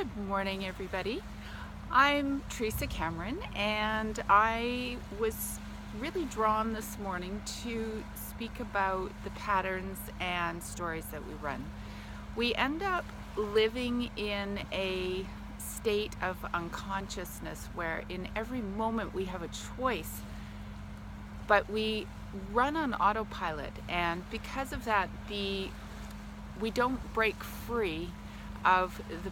Good morning, everybody. I'm Teresa Cameron, and I was really drawn this morning to speak about the patterns and stories that we run. We end up living in a state of unconsciousness where in every moment we have a choice, but we run on autopilot, and because of that, we don't break free of the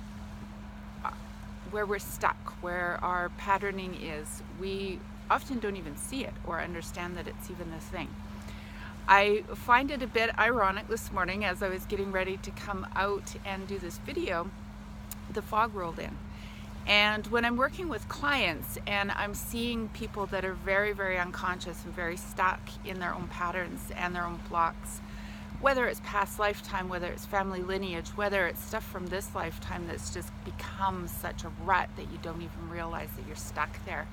where we're stuck, where our patterning is. We often don't even see it or understand that it's even a thing. I find it a bit ironic this morning as I was getting ready to come out and do this video, the fog rolled in. And when I'm working with clients and I'm seeing people that are very, very unconscious and very stuck in their own patterns and their own blocks, whether it's past lifetime, whether it's family lineage, whether it's stuff from this lifetime that's just become such a rut that you don't even realize that you're stuck there.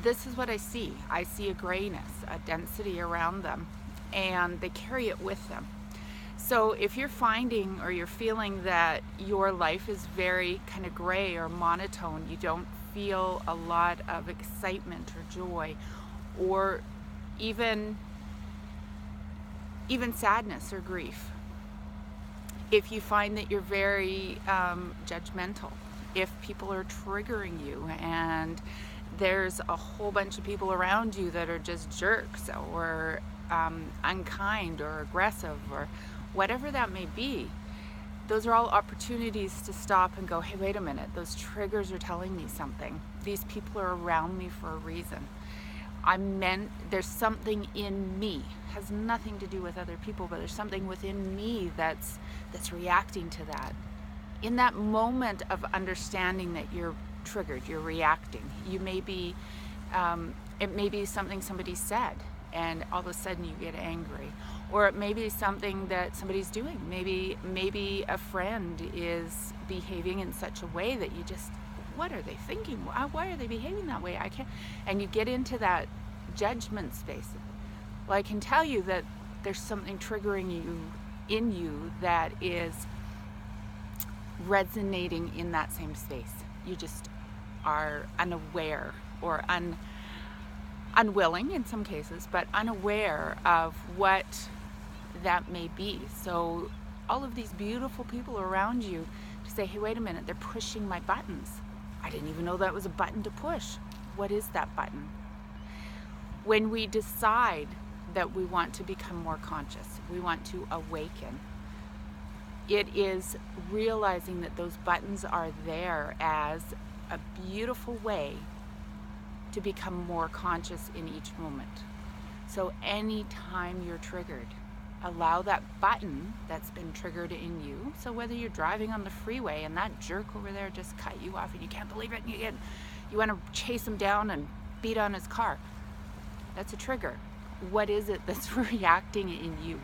This is what I see. I see a grayness, a density around them, and they carry it with them. So if you're finding or you're feeling that your life is very kind of gray or monotone, you don't feel a lot of excitement or joy, or even sadness or grief. If you find that you're very judgmental, if people are triggering you and there's a whole bunch of people around you that are just jerks or unkind or aggressive or whatever that may be, those are all opportunities to stop and go, hey, wait a minute, those triggers are telling me something. These people are around me for a reason. There's something in me, has nothing to do with other people, but there's something within me that's reacting to that. In that moment of understanding that you're triggered, you're reacting, you may be, it may be something somebody said and all of a sudden you get angry, or it may be something that somebody's doing. Maybe a friend is behaving in such a way that you just, what are they thinking? Why are they behaving that way? I can't. And you get into that judgment space. Well, I can tell you that there's something triggering in you that is resonating in that same space. You just are unaware or unwilling in some cases, but unaware of what that may be. So all of these beautiful people around you to say, hey, wait a minute, they're pushing my buttons. I didn't even know that was a button to push. What is that button? When we decide that we want to become more conscious, we want to awaken, it is realizing that those buttons are there as a beautiful way to become more conscious in each moment. So anytime you're triggered, allow that button that's been triggered in you. So whether you're driving on the freeway and that jerk over there just cut you off and you can't believe it, and you want to chase him down and beat on his car, that's a trigger. What is it that's reacting in you?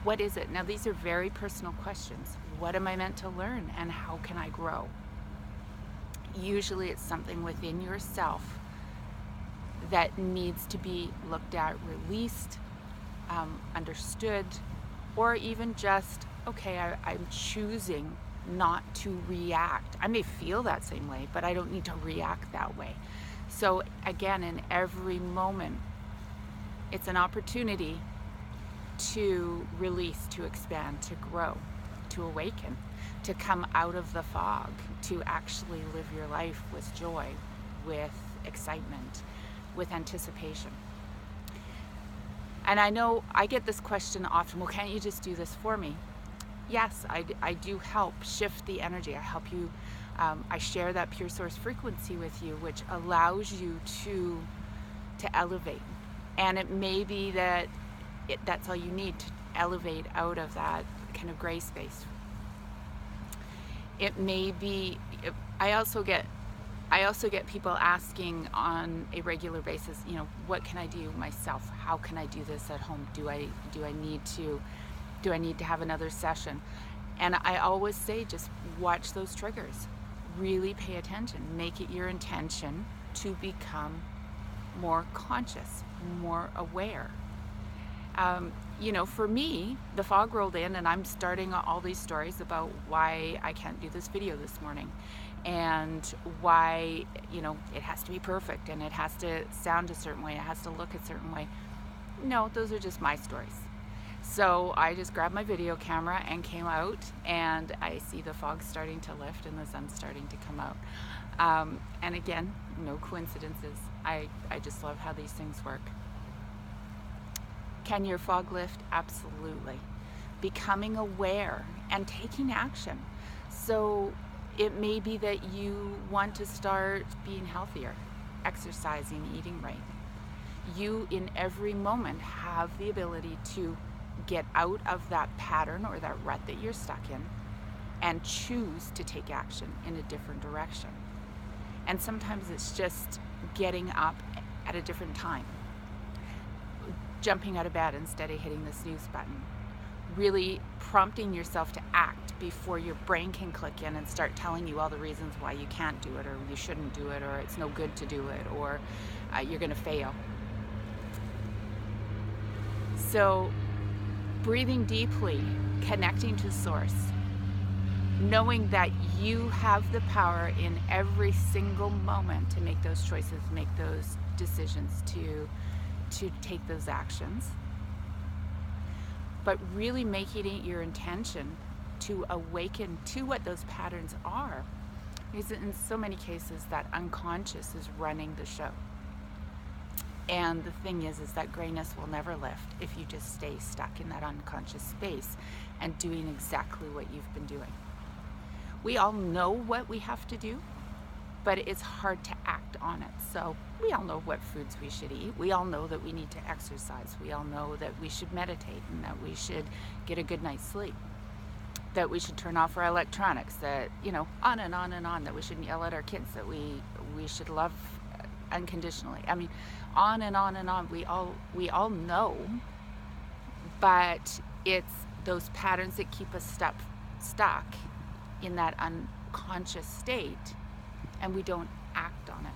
What is it? Now, these are very personal questions. What am I meant to learn, and how can I grow? Usually it's something within yourself that needs to be looked at, released, understood, or even just, okay, I'm choosing not to react. I may feel that same way, but I don't need to react that way. So again, in every moment, it's an opportunity to release, to expand, to grow, to awaken, to come out of the fog, to actually live your life with joy, with excitement, with anticipation. And I know I get this question often, well, can't you just do this for me? Yes, I do help shift the energy. I help you, I share that pure source frequency with you, which allows you to elevate. And it may be that that's all you need to elevate out of that kind of gray space. It may be, I also get people asking on a regular basis, what can I do myself? How can I do this at home? Do I need to have another session? And I always say, just watch those triggers. Really pay attention. Make it your intention to become more conscious, more aware. for me, the fog rolled in and I'm starting all these stories about why I can't do this video this morning and why, it has to be perfect and it has to sound a certain way, it has to look a certain way. No, those are just my stories. So I just grabbed my video camera and came out, and I see the fog starting to lift and the sun's starting to come out. And again, no coincidences. I just love how these things work. Can your fog lift? Absolutely. Becoming aware and taking action. So it may be that you want to start being healthier, exercising, eating right. You, in every moment, have the ability to get out of that pattern or that rut that you're stuck in and choose to take action in a different direction. And sometimes it's just getting up at a different time, jumping out of bed instead of hitting the snooze button, really prompting yourself to act before your brain can click in and start telling you all the reasons why you can't do it, or you shouldn't do it, or it's no good to do it, or you're going to fail. So breathing deeply, connecting to source, knowing that you have the power in every single moment to make those choices, make those decisions, to take those actions, but really making it your intention to awaken to what those patterns are, because in so many cases that unconscious is running the show. And the thing is that grayness will never lift if you just stay stuck in that unconscious space and doing exactly what you've been doing. We all know what we have to do, but it's hard to act on it. So we all know what foods we should eat. We all know that we need to exercise. We all know that we should meditate and that we should get a good night's sleep, that we should turn off our electronics, that, on and on and on, that we shouldn't yell at our kids, that we should love unconditionally. I mean, on and on and on. We all know, but it's those patterns that keep us stuck in that unconscious state, and we don't act on it.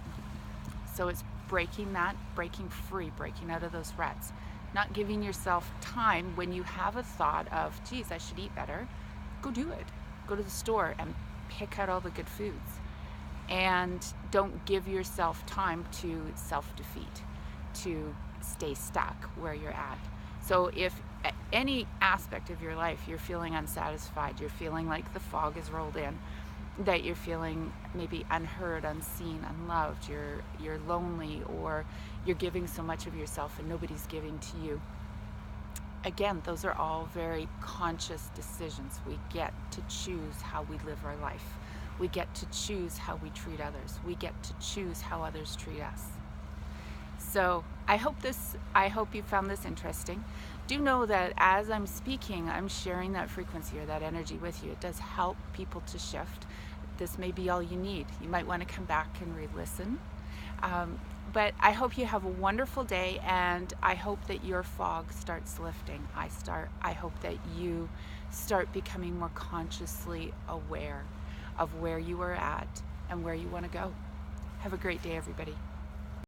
So it's breaking free, breaking out of those ruts, not giving yourself time when you have a thought of, geez, I should eat better. Go do it. Go to the store and pick out all the good foods. And don't give yourself time to self-defeat, to stay stuck where you're at. So if at any aspect of your life you're feeling unsatisfied, you're feeling like the fog has rolled in, that you're feeling maybe unheard, unseen, unloved, you're lonely, or you're giving so much of yourself and nobody's giving to you, again, those are all very conscious decisions. We get to choose how we live our life. We get to choose how we treat others. We get to choose how others treat us. So I hope you found this interesting. Do know that as I'm speaking, I'm sharing that frequency or that energy with you. It does help people to shift. This may be all you need. You might want to come back and re-listen. But I hope you have a wonderful day, and I hope that your fog starts lifting. I hope that you start becoming more consciously aware of where you are at and where you want to go. Have a great day, everybody.